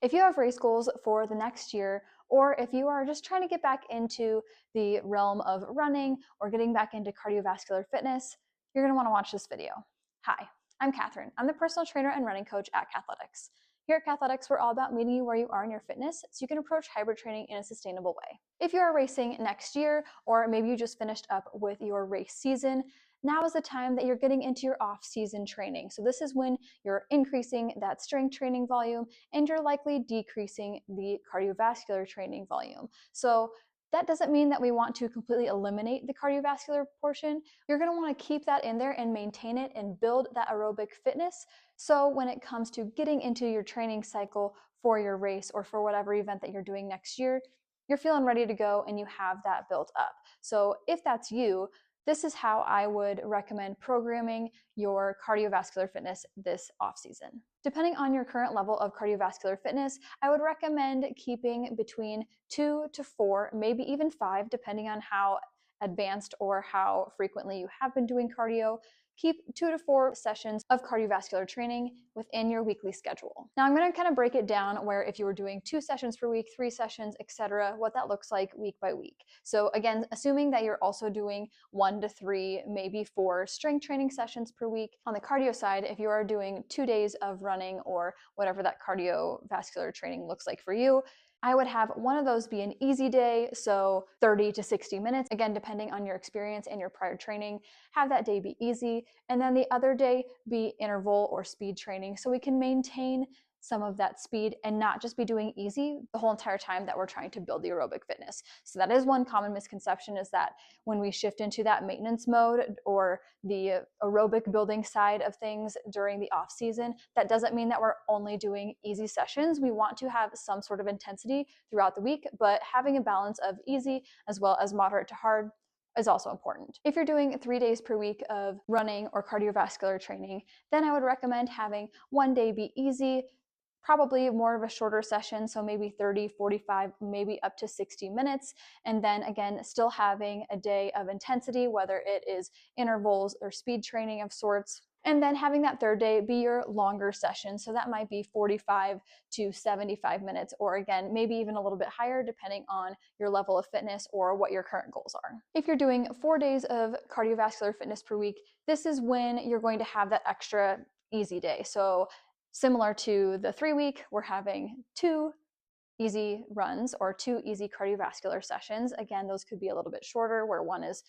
If you have race goals for the next year, or if you are just trying to get back into the realm of running or getting back into cardiovascular fitness, you're going to want to watch this video. Hi, I'm Catherine. I'm the personal trainer and running coach at Kathletics. Here at Kathletics, we're all about meeting you where you are in your fitness so you can approach hybrid training in a sustainable way. If you are racing next year, or maybe you just finished up with your race season, now is the time that you're getting into your off-season training. So this is when you're increasing that strength training volume and you're likely decreasing the cardiovascular training volume. So that doesn't mean that we want to completely eliminate the cardiovascular portion. You're going to want to keep that in there and maintain it and build that aerobic fitness. So when it comes to getting into your training cycle for your race or for whatever event that you're doing next year, you're feeling ready to go and you have that built up. So if that's you, this is how I would recommend programming your cardiovascular fitness this off season. Depending on your current level of cardiovascular fitness, I would recommend keeping between 2 to 4, maybe even 5, depending on how advanced or how frequently you have been doing cardio. Keep 2 to 4 sessions of cardiovascular training within your weekly schedule. Now I'm going to kind of break it down where if you were doing 2 sessions per week, 3 sessions, etc., what that looks like week by week. So again, assuming that you're also doing 1 to 3, maybe 4 strength training sessions per week. On the cardio side, if you are doing 2 days of running or whatever that cardiovascular training looks like for you, I would have one of those be an easy day, so 30 to 60 minutes, again, depending on your experience and your prior training. Have that day be easy, and then the other day be interval or speed training so we can maintain some of that speed and not just be doing easy the whole entire time that we're trying to build the aerobic fitness. So that is one common misconception, is that when we shift into that maintenance mode or the aerobic building side of things during the off season, that doesn't mean that we're only doing easy sessions. We want to have some sort of intensity throughout the week, but having a balance of easy as well as moderate to hard is also important. If you're doing 3 days per week of running or cardiovascular training, then I would recommend having one day be easy, probably more of a shorter session, so maybe 30, 45, maybe up to 60 minutes. And then again, still having a day of intensity, whether it is intervals or speed training of sorts. And then having that third day be your longer session. So that might be 45 to 75 minutes, or again, maybe even a little bit higher depending on your level of fitness or what your current goals are. If you're doing 4 days of cardiovascular fitness per week, this is when you're going to have that extra easy day. So similar to the 3-week, we're having 2 easy runs or 2 easy cardiovascular sessions. Again, those could be a little bit shorter, where one is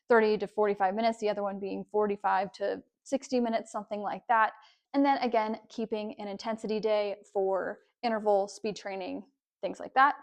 30 to 45 minutes, the other one being 45 to 60 minutes, something like that. And then again, keeping an intensity day for interval, speed training, things like that.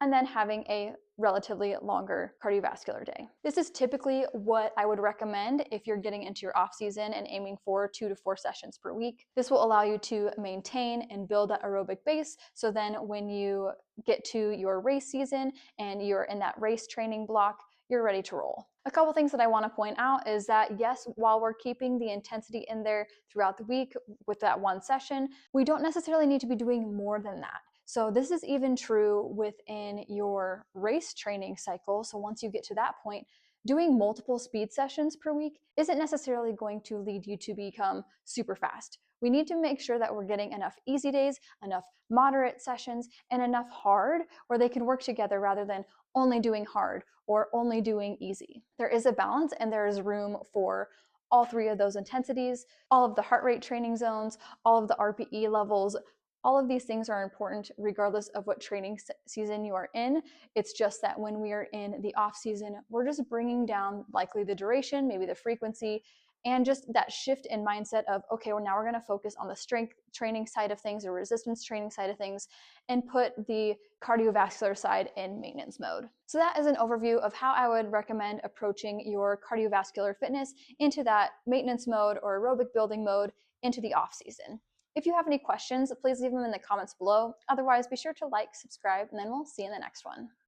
And then having a relatively longer cardiovascular day. This is typically what I would recommend if you're getting into your off season and aiming for 2 to 4 sessions per week. This will allow you to maintain and build that aerobic base. So then when you get to your race season and you're in that race training block, you're ready to roll. A couple things that I want to point out is that yes, while we're keeping the intensity in there throughout the week with that one session, we don't necessarily need to be doing more than that. So this is even true within your race training cycle. So once you get to that point, doing multiple speed sessions per week isn't necessarily going to lead you to become super fast. We need to make sure that we're getting enough easy days, enough moderate sessions, and enough hard where they can work together rather than only doing hard or only doing easy. There is a balance and there is room for all 3 of those intensities, all of the heart rate training zones, all of the RPE levels. All of these things are important regardless of what training season you are in. It's just that when we are in the off season, we're just bringing down likely the duration, maybe the frequency, and just that shift in mindset of, okay, well, now we're going to focus on the strength training side of things or resistance training side of things and put the cardiovascular side in maintenance mode. So that is an overview of how I would recommend approaching your cardiovascular fitness into that maintenance mode or aerobic building mode into the off season. If you have any questions, please leave them in the comments below. Otherwise, be sure to like, subscribe, and then we'll see you in the next one.